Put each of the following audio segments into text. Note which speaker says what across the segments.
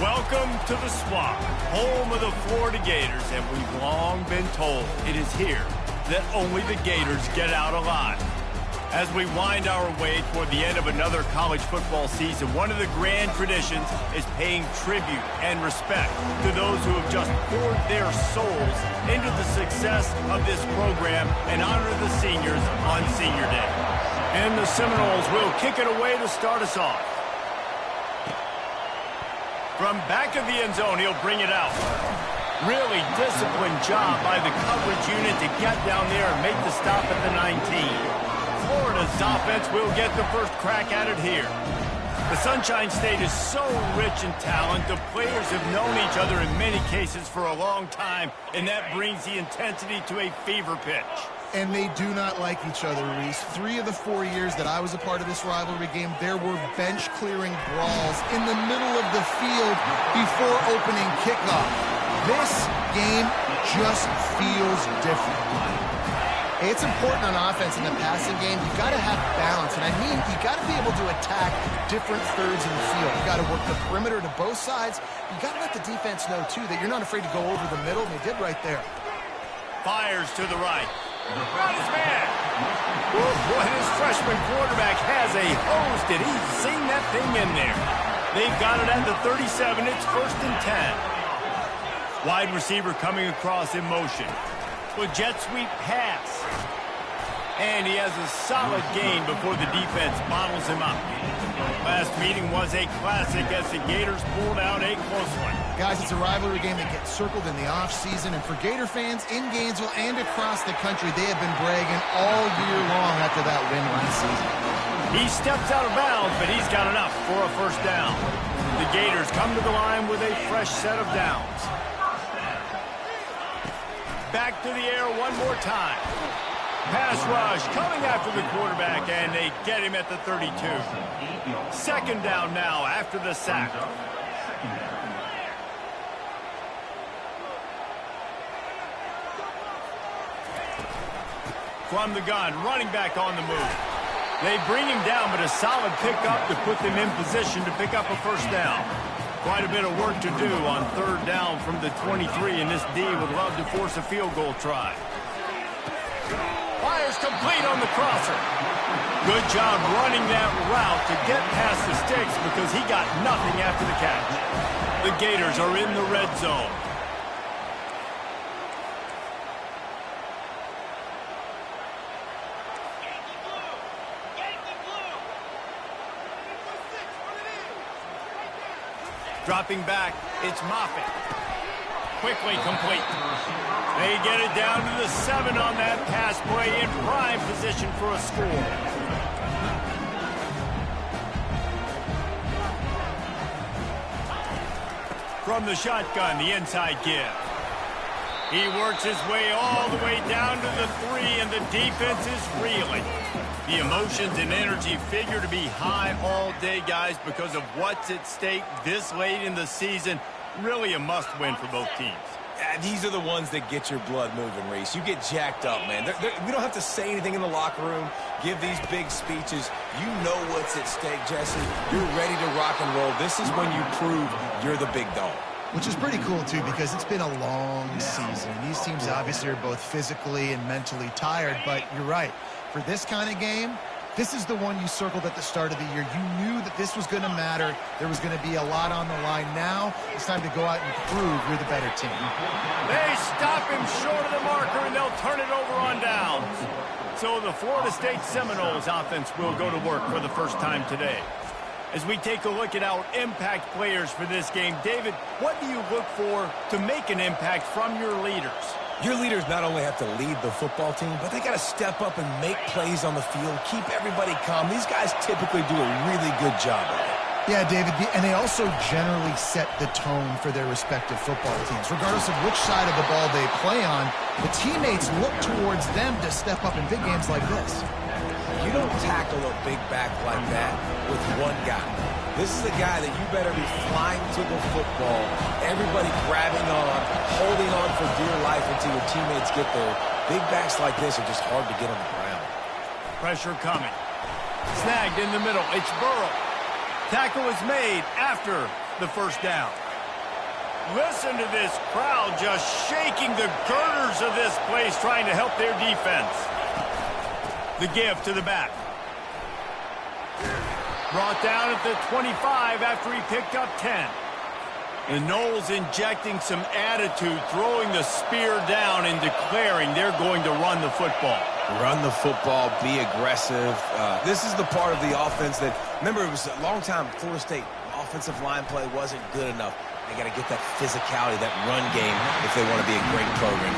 Speaker 1: Welcome to the Swamp, home of the Florida Gators, and we've long been told it is here that only the Gators get out alive. As we wind our way toward the end of another college football season, one of the grand traditions is paying tribute and respect to those who have just poured their souls into the success of this program and honor the seniors on Senior Day. And the Seminoles will kick it away to start us off. From back of the end zone, he'll bring it out. Really disciplined job by the coverage unit to get down there and make the stop at the 19. Florida's offense will get the first crack at it here. The Sunshine State is so rich in talent. The players have known each other in many cases for a long time, and that brings the intensity to a fever pitch.
Speaker 2: And they do not like each other, Reese. 3 of the 4 years that I was a part of this rivalry game, there were bench-clearing brawls in the middle of the field before opening kickoff. This game just feels different.
Speaker 3: It's important on offense in the passing game. You've got to have balance, and I mean you've got to be able to attack different thirds in the field. You've got to work the perimeter to both sides. You've got to let the defense know, too, that you're not afraid to go over the middle, and they did right there.
Speaker 1: Fires to the right. Got his man. Oh, boy, this freshman quarterback has a hose. Did he sing that thing in there? They've got it at the 37. It's 1st and 10. Wide receiver coming across in motion. With jet sweep pass. And he has a solid gain before the defense bottles him up. Last meeting was a classic as the Gators pulled out a close one.
Speaker 2: Guys, it's a rivalry game that gets circled in the offseason, and for Gator fans in Gainesville and across the country, they have been bragging all year long after that win last season.
Speaker 1: He steps out of bounds, but he's got enough for a first down. The Gators come to the line with a fresh set of downs. Back to the air one more time. Pass rush coming after the quarterback, and they get him at the 32. 2nd down now after the sack. From the gun, running back on the move. They bring him down, but a solid pickup to put them in position to pick up a first down. Quite a bit of work to do on 3rd down from the 23, and this D would love to force a field goal try. Fires complete on the crosser. Good job running that route to get past the sticks because he got nothing after the catch. The Gators are in the red zone. Dropping back, it's Moffitt. Quickly complete. They get it down to the 7 on that pass play in prime position for a score. From the shotgun, the inside give. He works his way all the way down to the 3, and the defense is reeling. The emotions and energy figure to be high all day, guys, because of what's at stake this late in the season. Really a must-win for both teams.
Speaker 4: These are the ones that get your blood moving, Reese. You get jacked up, man. We don't have to say anything in the locker room, give these big speeches. You know what's at stake, Jesse. You're ready to rock and roll. This is when you prove you're the big dog.
Speaker 2: Which is pretty cool, too, because it's been a long season. These teams obviously are both physically and mentally tired, but you're right. For this kind of game, this is the one you circled at the start of the year. You knew that this was going to matter. There was going to be a lot on the line. Now it's time to go out and prove you're the better team.
Speaker 1: They stop him short of the marker, and they'll turn it over on downs. So the Florida State Seminoles offense will go to work for the first time today. As we take a look at our impact players for this game, David, what do you look for to make an impact from your leaders?
Speaker 4: Your leaders not only have to lead the football team, but they got to step up and make plays on the field, keep everybody calm. These guys typically do a really good job of it.
Speaker 2: Yeah, David, and they also generally set the tone for their respective football teams. Regardless of which side of the ball they play on, the teammates look towards them to step up in big games like this.
Speaker 4: You don't tackle a big back like that with one guy. This is a guy that you better be flying to the football, everybody grabbing on, holding on for dear life until your teammates get there. Big backs like this are just hard to get on the ground.
Speaker 1: Pressure coming. Snagged in the middle. It's Burrow. Tackle is made after the first down. Listen to this crowd just shaking the girders of this place trying to help their defense. The give to the back. Brought down at the 25 after he picked up 10. The Noles injecting some attitude, throwing the spear down and declaring they're going to run the football.
Speaker 4: Run the football, be aggressive. This is the part of the offense that, remember, it was a long time, Florida State offensive line play wasn't good enough. They got to get that physicality, that run game, if they want to be a great program.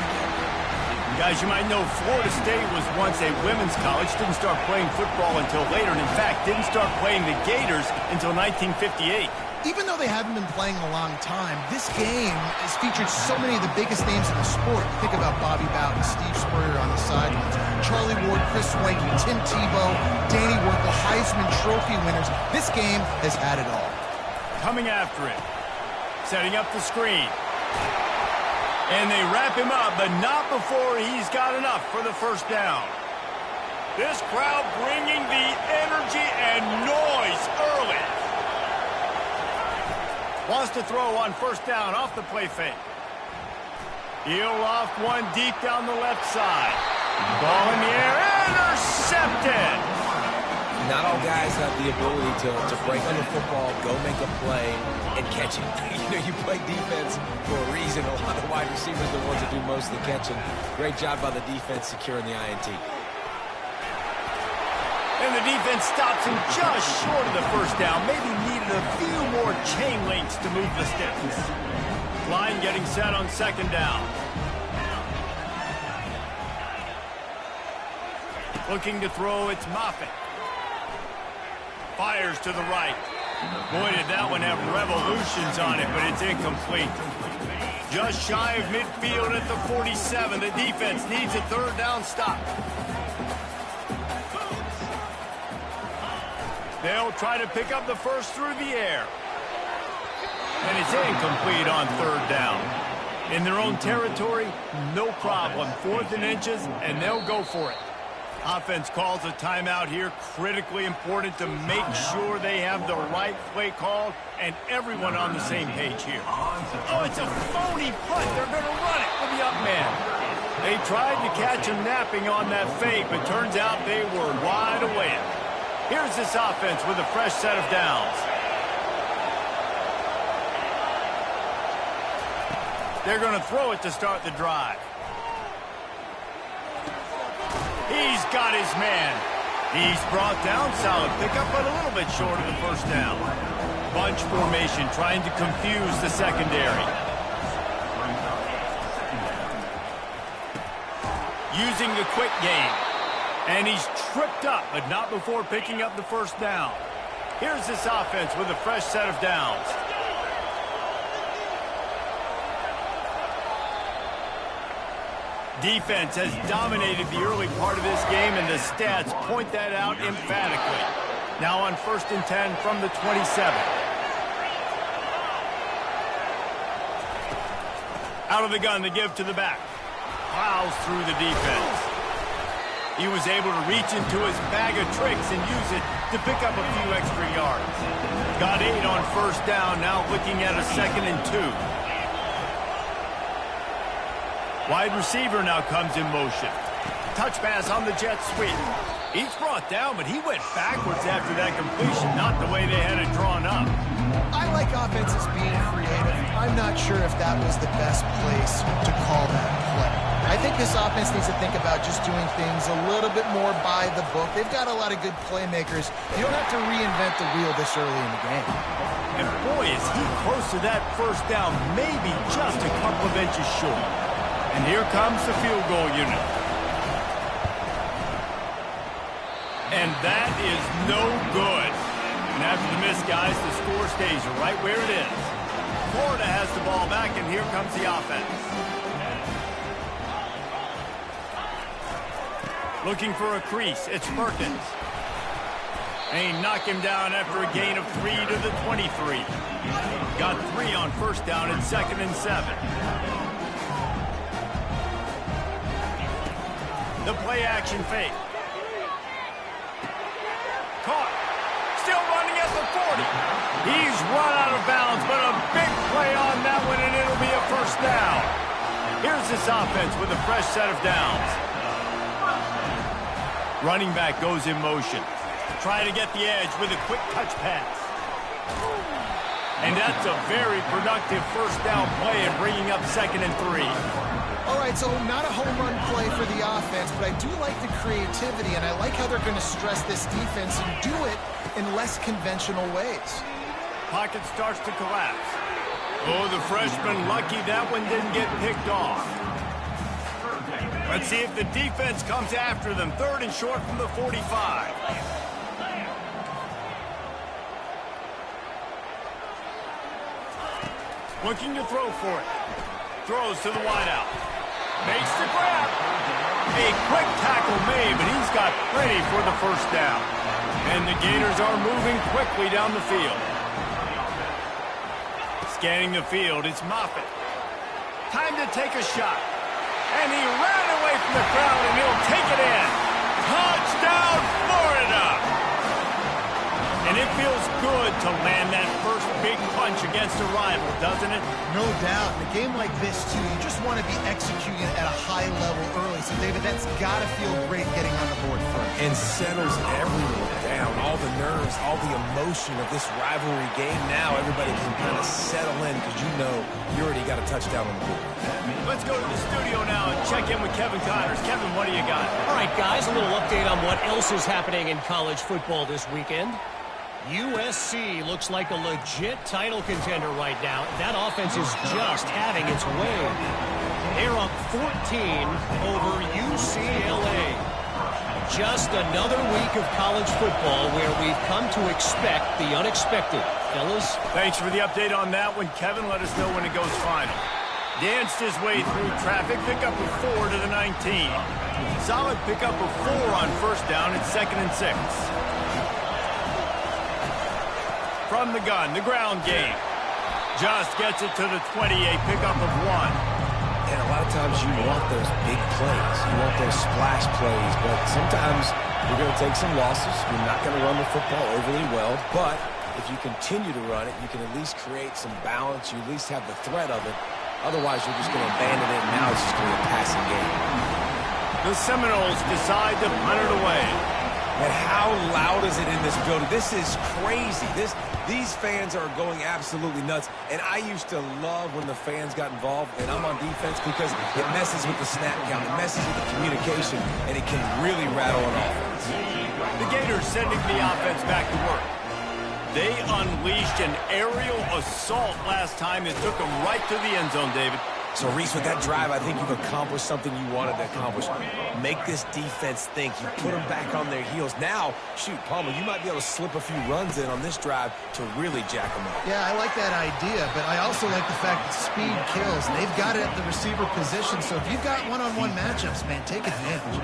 Speaker 1: Guys, you might know Florida State was once a women's college, didn't start playing football until later, and in fact, didn't start playing the Gators until 1958.
Speaker 2: Even though they haven't been playing a long time, this game has featured so many of the biggest names in the sport. Think about Bobby Bowden, Steve Spurrier on the sidelines, Charlie Ward, Chris Swanky, Tim Tebow, Danny Werkel, Heisman Trophy winners. This game has had it all.
Speaker 1: Coming after it, setting up the screen. And they wrap him up, but not before he's got enough for the first down. This crowd bringing the energy and noise early. Wants to throw on first down off the play fake. He'll loft one deep down the left side. Ball in the air, intercepted.
Speaker 4: Not all guys have the ability to break on the football, go make a play, and catch it. You know, you play defense for a reason. A lot of wide receivers are the ones that do most of the catching. Great job by the defense securing the INT.
Speaker 1: And the defense stops him just short of the first down. Maybe needed a few more chain links to move the sticks. Line getting set on second down. Looking to throw, it's Moffitt. Fires to the right. Boy, did that one have revolutions on it, but it's incomplete. Just shy of midfield at the 47. The defense needs a third down stop. They'll try to pick up the first through the air. And it's incomplete on third down. In their own territory, no problem. 4th and inches, and they'll go for it. Offense calls a timeout here. Critically important to make sure they have the right play called and everyone on the same page here. Oh, it's a phony punt. They're going to run it with the up man. They tried to catch him napping on that fake, but turns out they were wide awake. Here's this offense with a fresh set of downs. They're going to throw it to start the drive. He's got his man. He's brought down. Solid pickup, but a little bit short of the first down. Bunch formation trying to confuse the secondary. Using the quick game. And he's tripped up, but not before picking up the first down. Here's this offense with a fresh set of downs. Defense has dominated the early part of this game, and the stats point that out emphatically. Now on 1st and 10 from the 27. Out of the gun, the give to the back. Plows through the defense. He was able to reach into his bag of tricks and use it to pick up a few extra yards. Got 8 on first down, now looking at a 2nd and 2. Wide receiver now comes in motion. Touch pass on the jet sweep. He's brought down, but he went backwards after that completion, not the way they had it drawn up.
Speaker 2: I like offenses being creative. I'm not sure if that was the best place to call that play. I think this offense needs to think about just doing things a little bit more by the book. They've got a lot of good playmakers. You don't have to reinvent the wheel this early in the game.
Speaker 1: And boy, is he close to that first down, maybe just a couple of inches short. And here comes the field goal unit. And that is no good. And after the miss, guys, the score stays right where it is. Florida has the ball back, and here comes the offense. Looking for a crease, it's Perkins. And he knocked him down after a gain of 3 to the 23. Got 3 on first down and 2nd and 7. The play action fake. Caught. Still running at the 40. He's run out of bounds, but a big play on that one, and first down. Here's this offense with a fresh set of downs. Running back goes in motion. Trying to get the edge with a quick touch pass. And that's a very productive first down play and bringing up 2nd and 3.
Speaker 2: All right, so not a home run play for the offense, but I do like the creativity, and I like how they're going to stress this defense and do it in less conventional ways.
Speaker 1: Pocket starts to collapse. Oh, the freshman lucky that one didn't get picked off. Let's see if the defense comes after them. 3rd and short from the 45. Looking to throw for it. Throws to the wideout. Makes the grab. A quick tackle made, but he's got plenty for the first down. And the Gators are moving quickly down the field. Scanning the field, it's Moffitt. Time to take a shot. And he ran away from the crowd, and he'll take it in. Touchdown, Florida! And it feels good to land that first big punch against a rival, doesn't it?
Speaker 2: No doubt. In a game like this, too, you just want to be executing at a high level early. So, David, that's got to feel great getting on the board first.
Speaker 4: And settles everyone down. All the nerves, all the emotion of this rivalry game. Now everybody can kind of settle in because you know you already got a touchdown on the board.
Speaker 1: Let's go to the studio now and check in with Kevin Connors. Kevin, what do you got?
Speaker 5: All right, guys, a little update on what else is happening in college football this weekend. USC looks like a legit title contender right now. That offense is just having its way. They're up 14 over UCLA. Just another week of college football where we've come to expect the unexpected. Fellas?
Speaker 1: Thanks for the update on that one. Kevin, let us know when it goes final. Danced his way through traffic. Pickup of 4 to the 19. Solid pickup of 4 on first down. It's 2nd and 6. From the gun, the ground game. Just gets it to the 20, a pickup of 1.
Speaker 4: And a lot of times you want those big plays. You want those splash plays, but sometimes you're going to take some losses. You're not going to run the football overly well, but if you continue to run it, you can at least create some balance. You at least have the threat of it. Otherwise, you're just going to abandon it, and now it's just going to be a passing game.
Speaker 1: The Seminoles decide to punt it away.
Speaker 4: And how loud is it in this building? This is crazy. These fans are going absolutely nuts. And I used to love when the fans got involved, and I'm on defense because it messes with the snap count, it messes with the communication, and it can really rattle an offense.
Speaker 1: The Gators sending the offense back to work. They unleashed an aerial assault last time that took them right to the end zone, David.
Speaker 4: So, Reese, with that drive, I think you've accomplished something you wanted to accomplish. Make this defense think. You put them back on their heels. Now, shoot, Palmer, you might be able to slip a few runs in on this drive to really jack them up.
Speaker 2: Yeah, I like that idea, but I also like the fact that speed kills. They've got it at the receiver position, so if you've got one-on-one matchups, man, take advantage.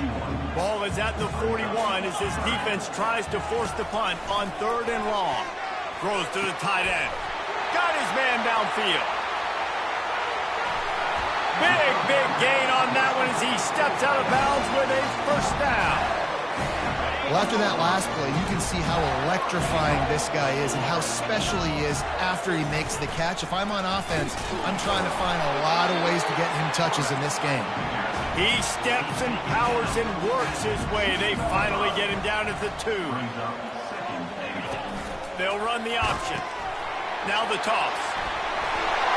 Speaker 1: Ball is at the 41 as his defense tries to force the punt on 3rd and long. Throws to the tight end. Got his man downfield. Big gain on that one as he steps out of bounds with a first down.
Speaker 2: Well, after that last play, you can see how electrifying this guy is and how special he is after he makes the catch. If I'm on offense, I'm trying to find a lot of ways to get him touches in this game.
Speaker 1: He steps and powers and works his way. They finally get him down at the 2. They'll run the option. Now the toss.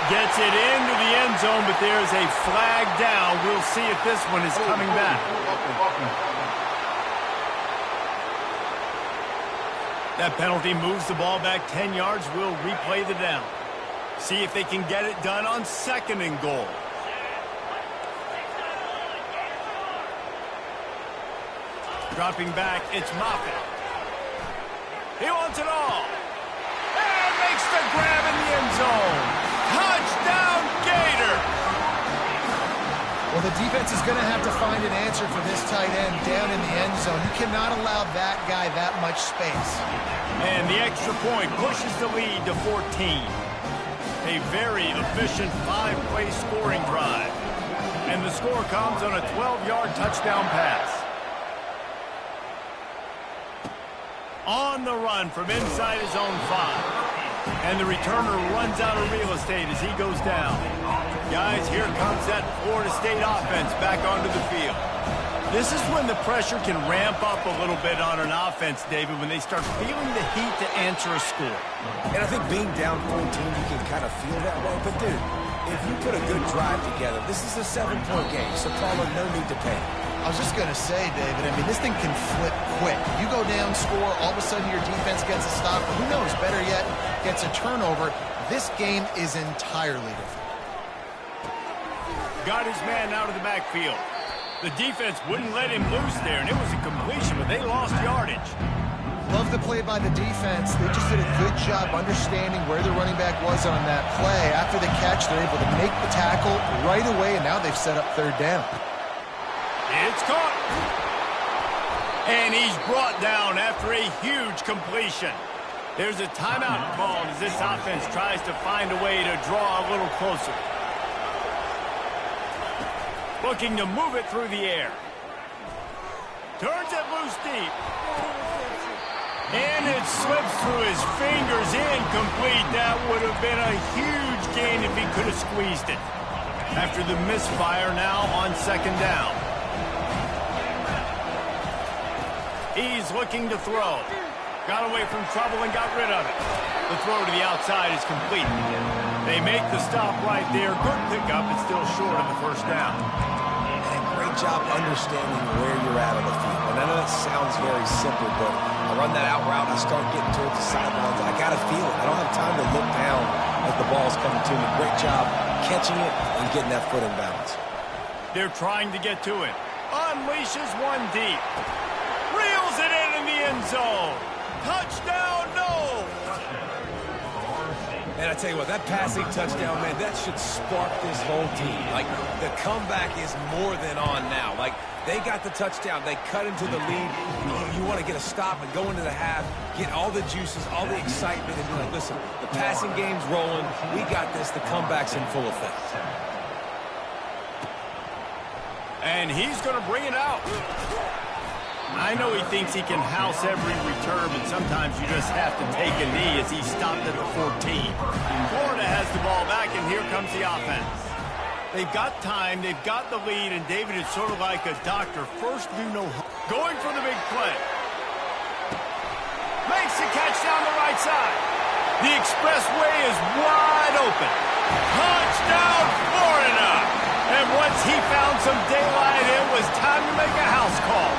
Speaker 1: Gets it into the end zone, but there's a flag down. We'll see if this one is coming back. That penalty moves the ball back 10 yards. We'll replay the down. See if they can get it done on 2nd and goal. Dropping back, it's Moffitt. He wants it all. And makes the grab in the end zone. Touchdown, Gator!
Speaker 2: Well, the defense is going to have to find an answer for this tight end down in the end zone. You cannot allow that guy that much space.
Speaker 1: And the extra point pushes the lead to 14. A very efficient 5-play scoring drive. And the score comes on a 12-yard touchdown pass. On the run from inside his own 5. And the returner runs out of real estate as he goes down. Guys, here comes that Florida State offense back onto the field. This is when the pressure can ramp up a little bit on an offense, David, when they start feeling the heat to answer a score.
Speaker 4: And I think being down 14, you can kind of feel that way. But, dude, if you put a good drive together, this is a 7-point game, so Paula, no need to panic.
Speaker 2: I was just going to say, David, I mean, this thing can flip quick. You go down, score, all of a sudden your defense gets a stop. Who knows, better yet, gets a turnover. This game is entirely different.
Speaker 1: Got his man out of the backfield. The defense wouldn't let him loose there, and it was a completion, but they lost yardage.
Speaker 2: Love the play by the defense. They just did a good job understanding where the running back was on that play. After the catch, they're able to make the tackle right away, and now they've set up third down.
Speaker 1: It's caught. And he's brought down after a huge completion. There's a timeout called as this offense tries to find a way to draw a little closer. Looking to move it through the air. Turns it loose deep. And it slips through his fingers, incomplete. That would have been a huge gain if he could have squeezed it. After the misfire, now on second down. He's looking to throw. Got away from trouble and got rid of it. The throw to the outside is complete. They make the stop right there. Good pickup. It's still short of the first down.
Speaker 4: And great job understanding where you're at on the field. And I know that sounds very simple, but I run that out route, I start getting towards the sidelines. I got to feel it. I don't have time to look down as the ball's coming to me. Great job catching it and getting that foot in bounds.
Speaker 1: They're trying to get to it. Unleashes one deep. Reels it in the end zone. Touchdown, no!
Speaker 4: And I tell you what, that passing touchdown, man, that should spark this whole team. Like, the comeback is more than on now. Like, they got the touchdown. They cut into the lead. You want to get a stop and go into the half, get all the juices, all the excitement, and be like, listen, the passing game's rolling. We got this. The comeback's in full effect.
Speaker 1: And he's going to bring it out. I know he thinks he can house every return, but sometimes you just have to take a knee as he stopped at the 14. Florida has the ball back, and here comes the offense. They've got time, they've got the lead, and David is sort of like a doctor. First, do no harm. Going for the big play. Makes the catch down the right side. The expressway is wide open. Touchdown, Florida! And once he found some daylight, it was time to make a house call.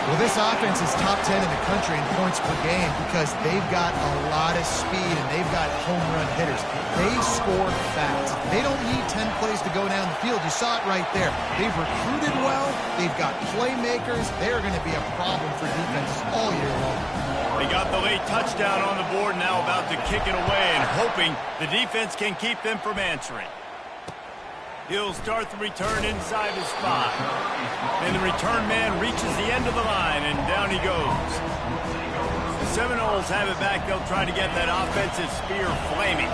Speaker 2: Well, this offense is top 10 in the country in points per game because they've got a lot of speed and they've got home run hitters. They score fast. They don't need 10 plays to go down the field. You saw it right there. They've recruited well. They've got playmakers. They're going to be a problem for defenses all year long.
Speaker 1: They got the late touchdown on the board, now about to kick it away and hoping the defense can keep them from answering. He'll start the return inside his spot. And the return man reaches the end of the line, and down he goes. The Seminoles have it back. They'll try to get that offensive spear flaming.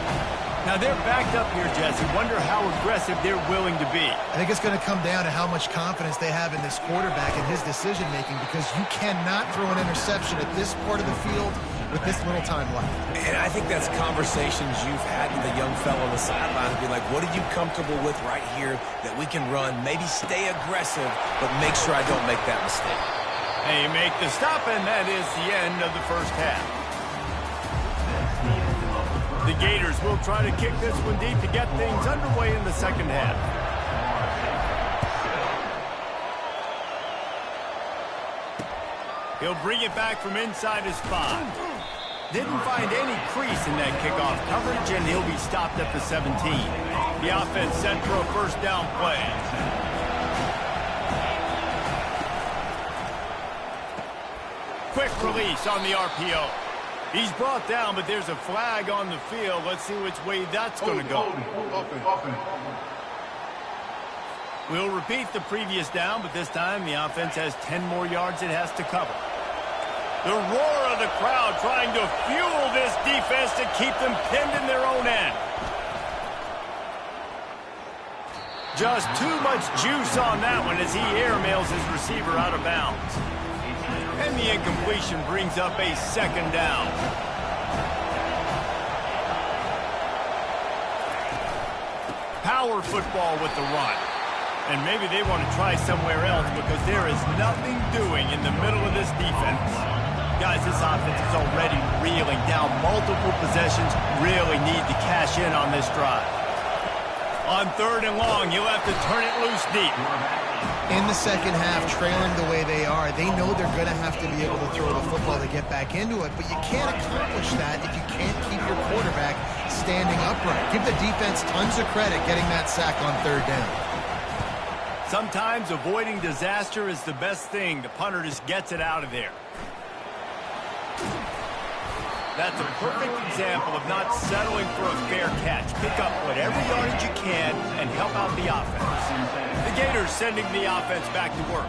Speaker 1: Now, they're backed up here, Jesse. Wonder how aggressive they're willing to be.
Speaker 2: I think it's going to come down to how much confidence they have in this quarterback and his decision-making because you cannot throw an interception at this part of the field with this little time left.
Speaker 4: And I think that's conversations you've had with a young fellow on the sideline and be like, what are you comfortable with right here that we can run? Maybe stay aggressive, but make sure I don't make that mistake.
Speaker 1: They make the stop, and that is the end of the first half. The Gators will try to kick this one deep to get things underway in the second half. He'll bring it back from inside his spot. Didn't find any crease in that kickoff coverage, and he'll be stopped at the 17. The offense set for a first down play. Quick release on the RPO. He's brought down, but there's a flag on the field. Let's see which way that's going to go. We'll repeat the previous down, but this time the offense has 10 more yards it has to cover. The roar of the crowd trying to fuel this defense to keep them pinned in their own end. Just too much juice on that one as he airmails his receiver out of bounds. And the incompletion brings up a second down. Power football with the run. And maybe they want to try somewhere else because there is nothing doing in the middle of this defense. Guys, this offense is already reeling down multiple possessions. Really need to cash in on this drive. On 3rd and long, you'll have to turn it loose deep.
Speaker 2: In the second half, trailing the way they are, they know they're going to have to be able to throw the football to get back into it, but you can't accomplish that if you can't keep your quarterback standing upright. Give the defense tons of credit getting that sack on 3rd down.
Speaker 1: Sometimes avoiding disaster is the best thing. The punter just gets it out of there. That's a perfect example of not settling for a fair catch. Pick up whatever yardage you can and help out the offense. The Gators sending the offense back to work.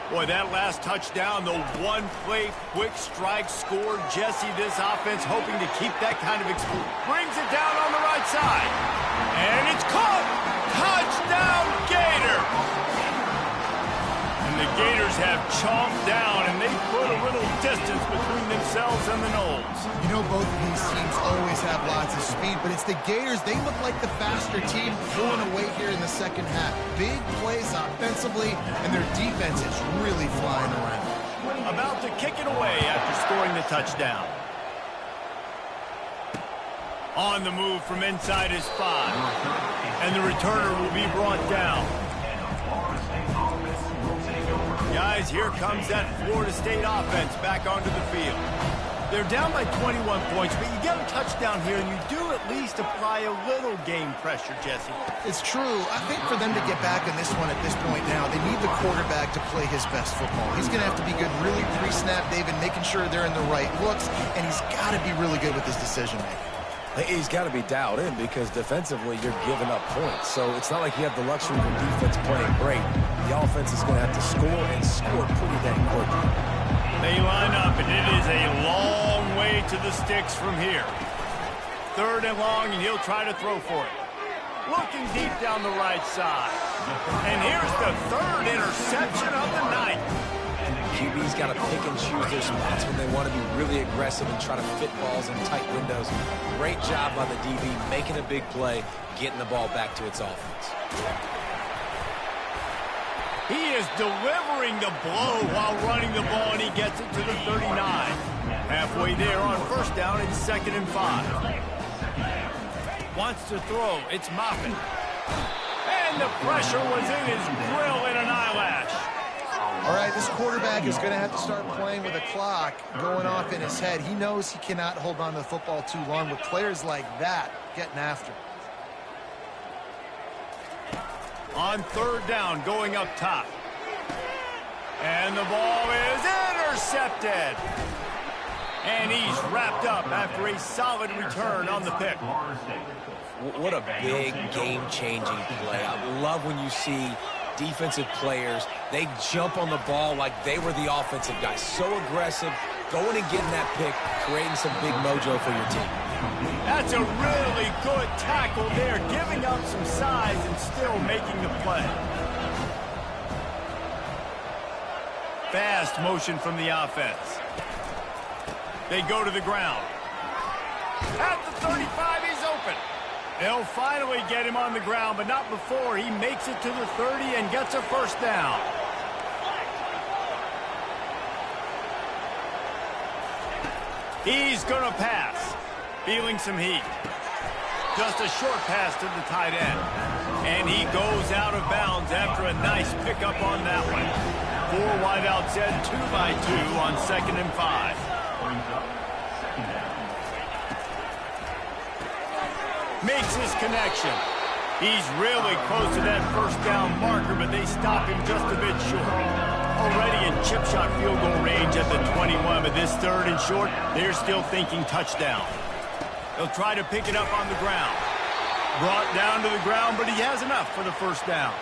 Speaker 1: Boy, that last touchdown, the one-play quick strike score. Jesse, this offense hoping to keep that kind of experience. Brings it down on the right side. And it's caught! Touchdown, Gators! The Gators have chomped down, and they put a little distance between themselves and the Noles.
Speaker 2: You know, both of these teams always have lots of speed, but it's the Gators. They look like the faster team pulling away here in the second half. Big plays offensively, and their defense is really flying around.
Speaker 1: About to kick it away after scoring the touchdown. On the move from inside his 5. And the returner will be brought down. Guys, here comes that Florida State offense back onto the field. They're down by 21 points, but you get a touchdown here, and you do at least apply a little game pressure, Jesse.
Speaker 2: It's true. I think for them to get back in this one at this point now, they need the quarterback to play his best football. He's going to have to be good really pre-snap, David, making sure they're in the right looks, and he's got to be really good with his decision-making.
Speaker 4: He's got to be dialed in because defensively you're giving up points. So it's not like you have the luxury of your defense playing great. The offense is going to have to score and score pretty dang quickly.
Speaker 1: They line up, and it is a long way to the sticks from here. 3rd and long, and he'll try to throw for it. Looking deep down the right side. And here's the 3rd interception of the night.
Speaker 4: QB's got to pick and choose their spots when they want to be really aggressive and try to fit balls in tight windows. Great job by the DB making a big play, getting the ball back to its offense.
Speaker 1: He is delivering the blow while running the ball, and he gets it to the 39. Halfway there on 1st down, it's 2nd and 5. Wants to throw, it's Moffitt. And the pressure was in his grill in an eyelash.
Speaker 2: All right, this quarterback is going to have to start playing with a clock going off in his head. He knows he cannot hold on to the football too long with players like that getting after him.
Speaker 1: On 3rd down, going up top. And the ball is intercepted. And he's wrapped up after a solid return on the pick.
Speaker 4: What a big game-changing play. I love when you see defensive players, they jump on the ball like they were the offensive guys. So aggressive, going and getting that pick, creating some big mojo for your team.
Speaker 1: That's a really good tackle there, giving up some size and still making the play. Fast motion from the offense. They go to the ground. At the 35, he's open. They'll finally get him on the ground, but not before he makes it to the 30 and gets a 1st down. He's going to pass. Feeling some heat. Just a short pass to the tight end. And he goes out of bounds after a nice pickup on that one. 4 wideouts set 2 by 2 on 2nd and 5. Makes his connection. He's really close to that 1st down marker, but they stop him just a bit short. Already in chip shot field goal range at the 21, but this 3rd and short, they're still thinking touchdown. They'll try to pick it up on the ground. Brought down to the ground, but he has enough for the 1st down.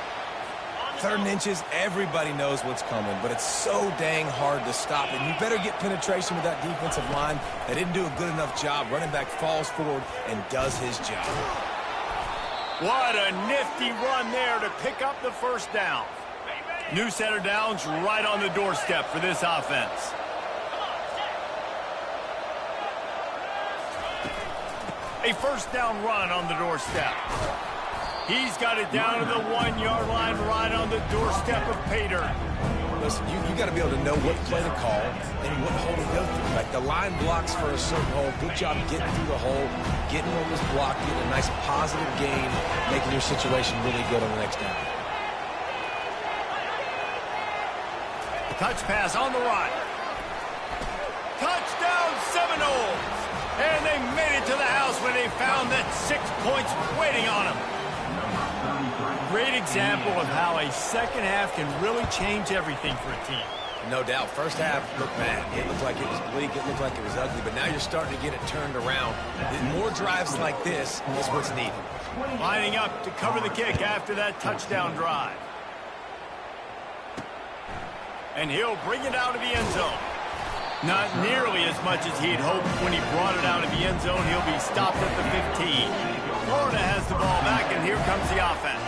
Speaker 4: 3rd and inches, everybody knows what's coming, but it's so dang hard to stop it. You better get penetration with that defensive line. They didn't do a good enough job. Running back falls forward and does his job.
Speaker 1: What a nifty run there to pick up the 1st down. New set of downs right on the doorstep for this offense. A 1st down run on the doorstep. He's got it down to the 1-yard line right on the doorstep of pay dirt.
Speaker 4: Listen, you got to be able to know what play to call and what hole to go through. Like the line blocks for a certain hole. Good job getting through the hole, getting on this block, getting a nice positive gain, making your situation really good on the next down.
Speaker 1: Touch pass on the run. Touchdown Seminoles! And they made it to the house when they found that 6 points waiting on them. Great example of how a second half can really change everything for a team.
Speaker 4: No doubt. First half looked bad. It looked like it was bleak. It looked like it was ugly. But now you're starting to get it turned around. More drives like this is what's needed.
Speaker 1: Lining up to cover the kick after that touchdown drive. And he'll bring it out of the end zone. Not nearly as much as he'd hoped when he brought it out of the end zone. He'll be stopped at the 15. Florida has the ball back, and here comes the offense.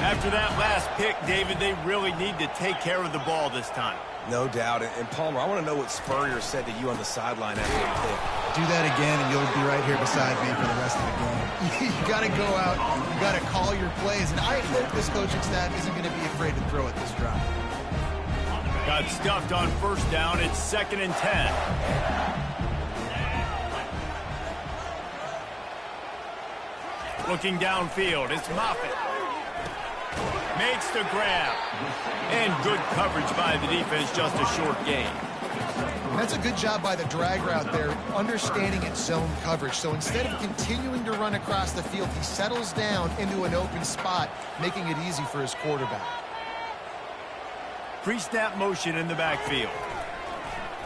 Speaker 1: After that last pick, David, they really need to take care of the ball this time.
Speaker 4: No doubt. And Palmer, I want to know what Spurrier said to you on the sideline after the pick.
Speaker 2: Do that again, and you'll be right here beside me for the rest of the game. You got to go out. You got to call your plays. And I hope this coaching staff isn't going to be afraid to throw at this drive.
Speaker 1: Got stuffed on first down. It's 2nd and 10. Looking downfield, it's Moffitt. Makes the grab. And good coverage by the defense, just a short gain.
Speaker 2: That's a good job by the drag route there, understanding its zone coverage. So instead of continuing to run across the field, he settles down into an open spot, making it easy for his quarterback.
Speaker 1: Pre-snap motion in the backfield.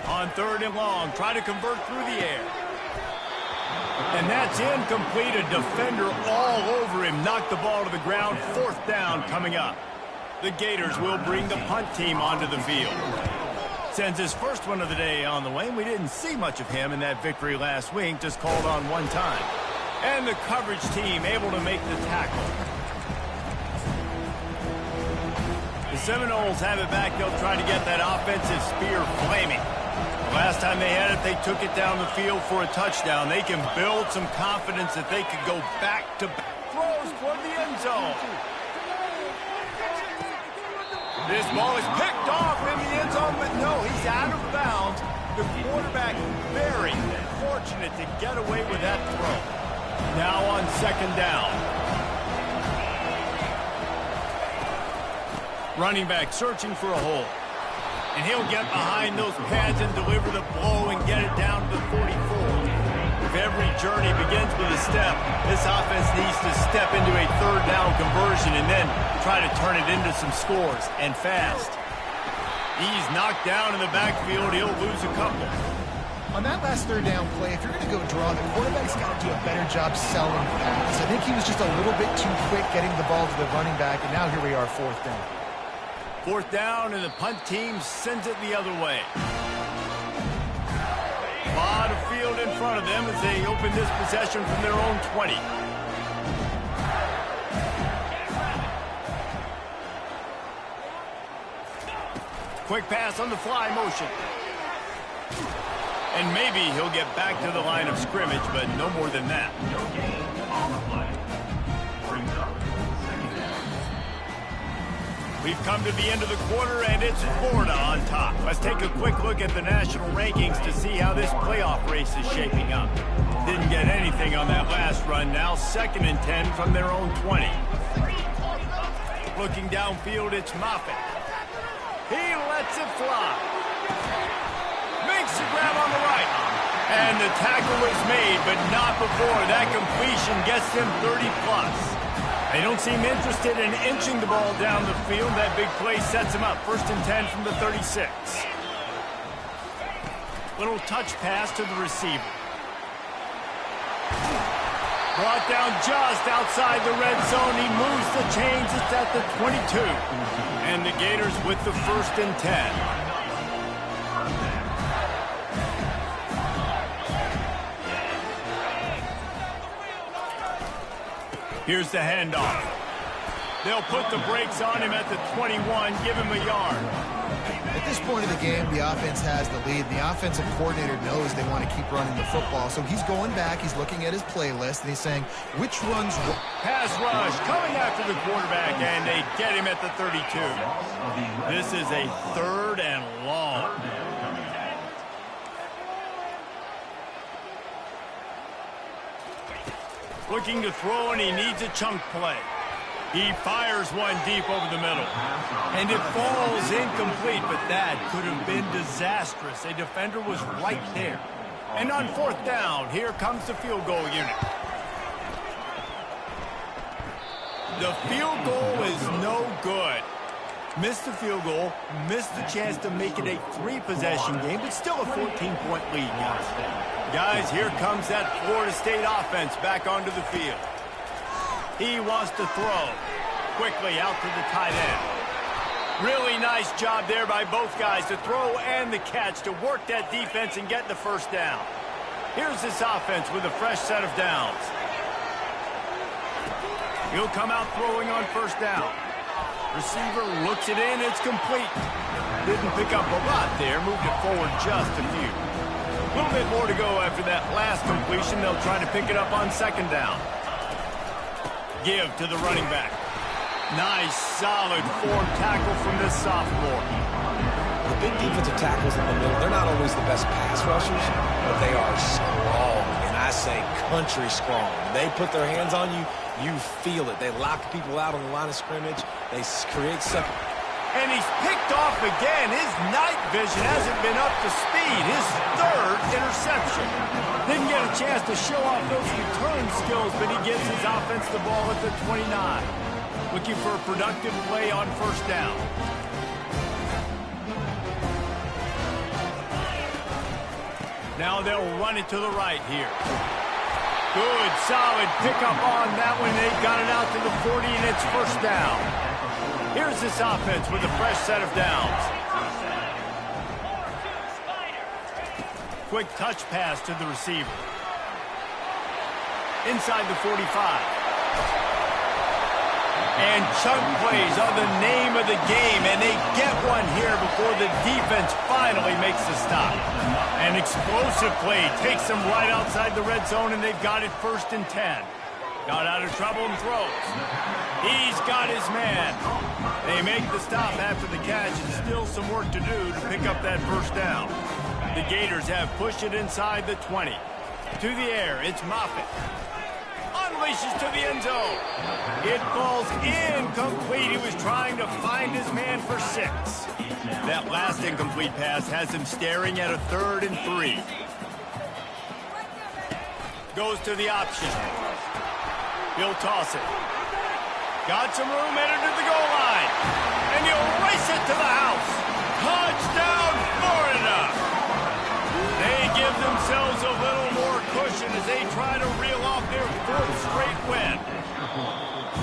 Speaker 1: On 3rd and long, try to convert through the air. And that's incomplete. A defender all over him. Knocked the ball to the ground. 4th down coming up. The Gators will bring the punt team onto the field. Sends his first one of the day on the way. We didn't see much of him in that victory last week. Just called on one time. And the coverage team able to make the tackle. The Seminoles have it back. They'll try to get that offensive spear flaming. Last time they had it, they took it down the field for a touchdown. They can build some confidence that they could go back-to-back throws toward the end zone. This ball is picked off in the end zone, but no, he's out of bounds. The quarterback very fortunate to get away with that throw. Now on 2nd down. Running back searching for a hole. And he'll get behind those pads and deliver the blow and get it down to the 44. If every journey begins with a step, this offense needs to step into a 3rd down conversion and then try to turn it into some scores, and fast. He's knocked down in the backfield. He'll lose a couple.
Speaker 2: On that last 3rd down play, if you're going to go draw, the quarterback's got to do a better job selling the pass. I think he was just a little bit too quick getting the ball to the running back, and now here we are, 4th down.
Speaker 1: 4th down, and the punt team sends it the other way. A lot of field in front of them as they open this possession from their own 20. Quick pass on the fly motion. And maybe he'll get back to the line of scrimmage, but no more than that. We've come to the end of the quarter, and it's Florida on top. Let's take a quick look at the national rankings to see how this playoff race is shaping up. Didn't get anything on that last run. Now 2nd and 10 from their own 20. Looking downfield, it's Moffitt. He lets it fly. Makes the grab on the right. And the tackle was made, but not before. That completion gets him 30+. They don't seem interested in inching the ball down the field. That big play sets him up. 1st and 10 from the 36. Little touch pass to the receiver. Brought down just outside the red zone. He moves the chains. It's at the 22. And the Gators with the 1st and 10. Here's the handoff. They'll put the brakes on him at the 21, give him a yard.
Speaker 2: At this point of the game, the offense has the lead. The offensive coordinator knows they want to keep running the football. So he's going back, he's looking at his playlist, and he's saying, which runs...
Speaker 1: Pass rush coming after the quarterback, and they get him at the 32. This is a 3rd and long. Looking to throw, and he needs a chunk play. He fires one deep over the middle. And it falls incomplete, but that could have been disastrous. A defender was right there. And on 4th down, here comes the field goal unit. The field goal is no good. Missed the field goal, missed the chance to make it a 3-possession game, but still a 14-point lead, guys. Guys, here comes that Florida State offense back onto the field. He wants to throw. Quickly out to the tight end. Really nice job there by both guys to throw and the catch to work that defense and get the 1st down. Here's this offense with a fresh set of downs. He'll come out throwing on 1st down. Receiver looks it in. It's complete. Didn't pick up a lot there. Moved it forward just a few. A little bit more to go after that last completion. They'll try to pick it up on 2nd down. Give to the running back. Nice, solid form tackle from this sophomore.
Speaker 4: The big defensive tackles in the middle, they're not always the best pass rushers, but they are strong, and I say country strong. When they put their hands on you, you feel it. They lock people out on the line of scrimmage. They create separate.
Speaker 1: And he's picked off again. His night vision hasn't been up to speed. His 3rd interception. Didn't get a chance to show off those return skills, but he gives his offense the ball at the 29. Looking for a productive play on 1st down. Now they'll run it to the right here. Good, solid pickup on that one. They got it out to the 40, and it's 1st down. Here's this offense with a fresh set of downs. Quick touch pass to the receiver. Inside the 45. And chunk plays are the name of the game, and they get one here before the defense finally makes the stop. An explosive play takes them right outside the red zone, and they've got it 1st and 10. Got out of trouble and throws. He's got his man. They make the stop after the catch, and still some work to do to pick up that 1st down. The Gators have pushed it inside the 20. To the air, it's Moffitt. Unleashes to the end zone. It falls incomplete. He was trying to find his man for 6. That last incomplete pass has him staring at a 3rd and 3. Goes to the option. He'll toss it. Got some room, headed to the goal line. And he'll race it to the house. Touchdown, Florida! They give themselves a little more cushion as they try to reel off their 4th straight win.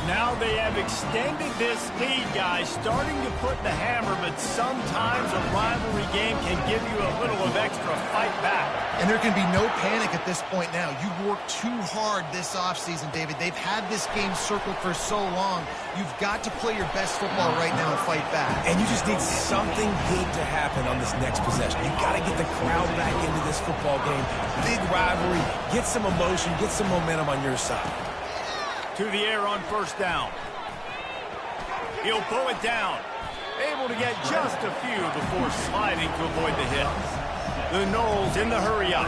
Speaker 1: Now they have extended this lead, guys, starting to put the hammer, but sometimes a rivalry game can give you a little of extra fight back.
Speaker 2: And there can be no panic at this point now. You've worked too hard this offseason, David. They've had this game circled for so long. You've got to play your best football right now and fight back.
Speaker 4: And you just need something good to happen on this next possession. You got to get the crowd back into this football game. Big rivalry. Get some emotion. Get some momentum on your side.
Speaker 1: To the air on 1st down. He'll pull it down. Able to get just a few before sliding to avoid the hit. The Knowles in the hurry-up.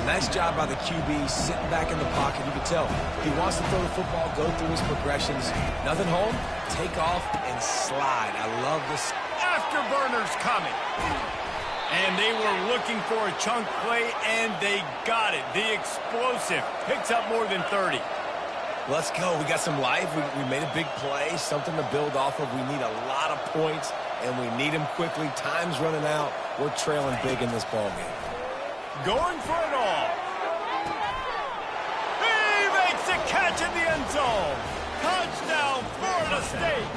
Speaker 4: Nice job by the QB sitting back in the pocket. You can tell he wants to throw the football, go through his progressions. Nothing home, take off and slide. I love this.
Speaker 1: Afterburners coming. And they were looking for a chunk play, and they got it. The explosive picks up more than 30.
Speaker 4: Let's go. We got some life. We made a big play, something to build off of. We need a lot of points, and we need them quickly. Time's running out. We're trailing big in this ball game.
Speaker 1: Going for it all. He makes a catch in the end zone. Touchdown, Florida State.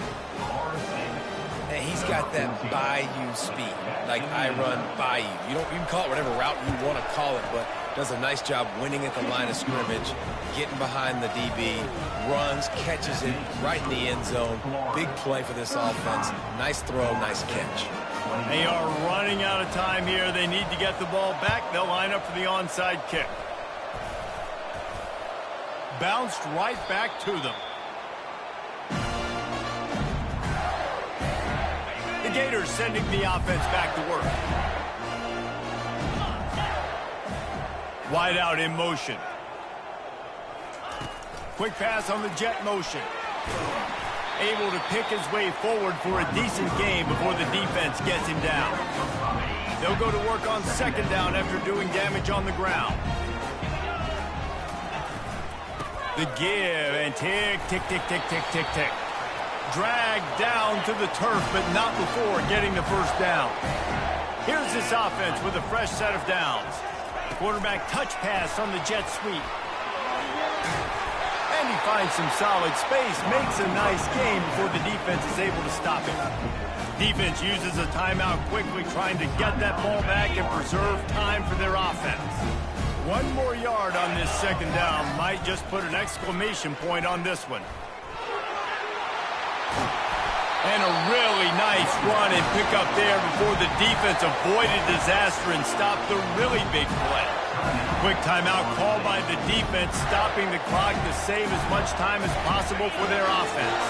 Speaker 4: And he's got that bayou speed, like I run bayou. You can call it whatever route you want to call it, but does a nice job winning at the line of scrimmage, getting behind the DB, runs, catches it right in the end zone. Big play for this offense. Nice throw, nice catch.
Speaker 1: They are running out of time here. They need to get the ball back. They'll line up for the onside kick. Bounced right back to them. The Gators sending the offense back to work. Wide out in motion. Quick pass on the jet motion. Able to pick his way forward for a decent gain before the defense gets him down. They'll go to work on second down after doing damage on the ground. The give and tick, tick, tick, tick, tick, tick, tick. Dragged down to the turf, but not before getting the first down. Here's this offense with a fresh set of downs. Quarterback touch pass on the jet sweep. And he finds some solid space, makes a nice gain before the defense is able to stop him. Defense uses a timeout quickly, trying to get that ball back and preserve time for their offense. One more yard on this second down might just put an exclamation point on this one. And a really nice run and pick up there before the defense avoided disaster and stopped the really big play. Quick timeout called by the defense, stopping the clock to save as much time as possible for their offense.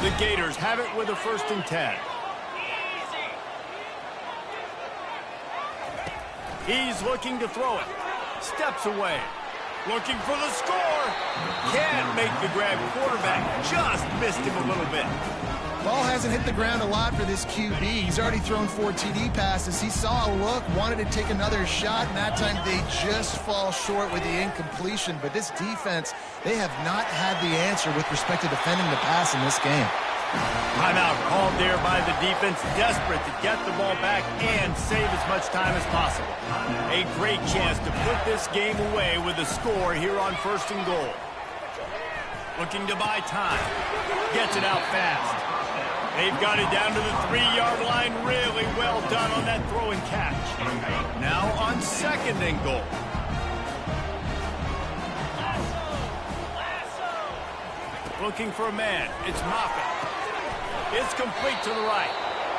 Speaker 1: The Gators have it with a 1st and 10. He's looking to throw it. Steps away. Looking for the score. Can't make the grab. Quarterback just missed him a little bit.
Speaker 2: Ball hasn't hit the ground a lot for this QB. He's already thrown 4 TD passes. He saw a look, wanted to take another shot, and that time they just fall short with the incompletion. But this defense, they have not had the answer with respect to defending the pass in this game.
Speaker 1: Timeout called there by the defense, desperate to get the ball back and save as much time as possible. A great chance to put this game away with a score here on 1st and goal. Looking to buy time. Gets it out fast. They've got it down to the 3-yard line. Really well done on that throw and catch. Now on 2nd and goal. Looking for a man. It's Moffitt. It's complete to the right.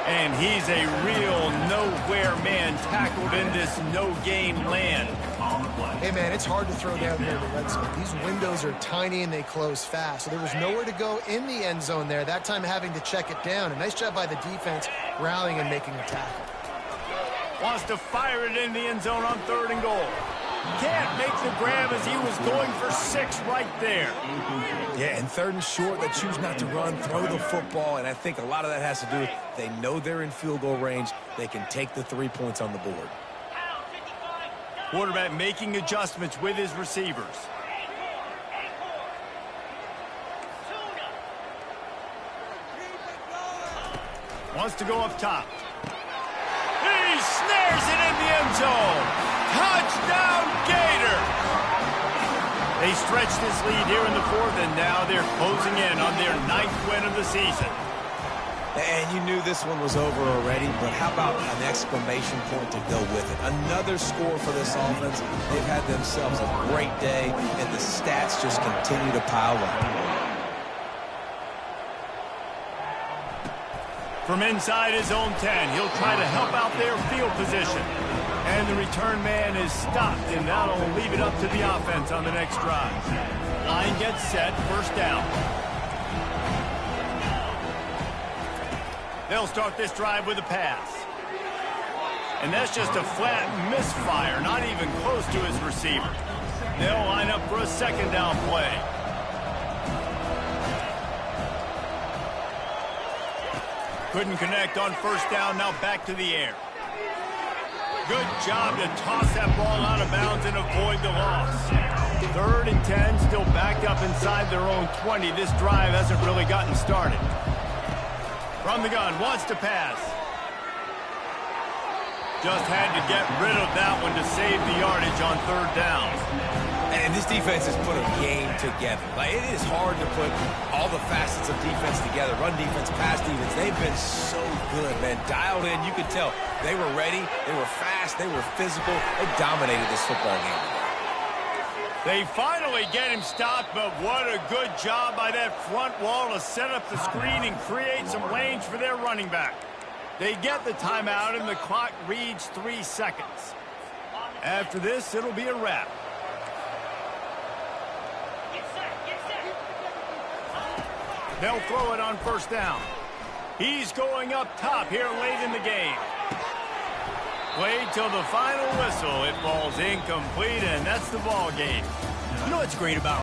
Speaker 1: And he's a real nowhere man tackled in this no-gain land.
Speaker 3: Hey, man, it's hard to throw down there in the red zone. These windows are tiny and they close fast. So there was nowhere to go in the end zone there. That time having to check it down. A nice job by the defense rallying and making a tackle.
Speaker 1: Wants to fire it in the end zone on 3rd and goal. Can't make the grab as he was going for 6 right there.
Speaker 4: Yeah, and 3rd and short, they choose not to run, throw the football, and I think a lot of that has to do with they know they're in field goal range. They can take the 3 points on the board.
Speaker 1: Quarterback making adjustments with his receivers. Wants to go up top. He snares it in the end zone. Touchdown, Gator! They stretched this lead here in the 4th, and now they're closing in on their 9th win of the season.
Speaker 4: And you knew this one was over already, but how about an exclamation point to go with it? Another score for this offense. They've had themselves a great day, and the stats just continue to pile up.
Speaker 1: From inside his own 10, he'll try to help out their field position. And the return man is stopped, and that'll leave it up to the offense on the next drive. Line gets set, 1st down. They'll start this drive with a pass. And that's just a flat misfire, not even close to his receiver. They'll line up for a 2nd down play. Couldn't connect on 1st down, now back to the air. Good job to toss that ball out of bounds and avoid the loss. 3rd and 10, still backed up inside their own 20. This drive hasn't really gotten started. From the gun, wants to pass. Just had to get rid of that one to save the yardage on 3rd down.
Speaker 4: And this defense has put a game together. Like, it is hard to put all the facets of defense together. Run defense, pass defense. They've been so good, man. Dialed in. You could tell they were ready. They were fast. They were physical. They dominated this football game.
Speaker 1: They finally get him stopped, but what a good job by that front wall to set up the screen and create some lanes for their running back. They get the timeout, and the clock reads 3 seconds. After this, it'll be a wrap. They'll throw it on first down. He's going up top here late in the game. Wait till the final whistle. It falls incomplete, and that's the ball game. You know what's great about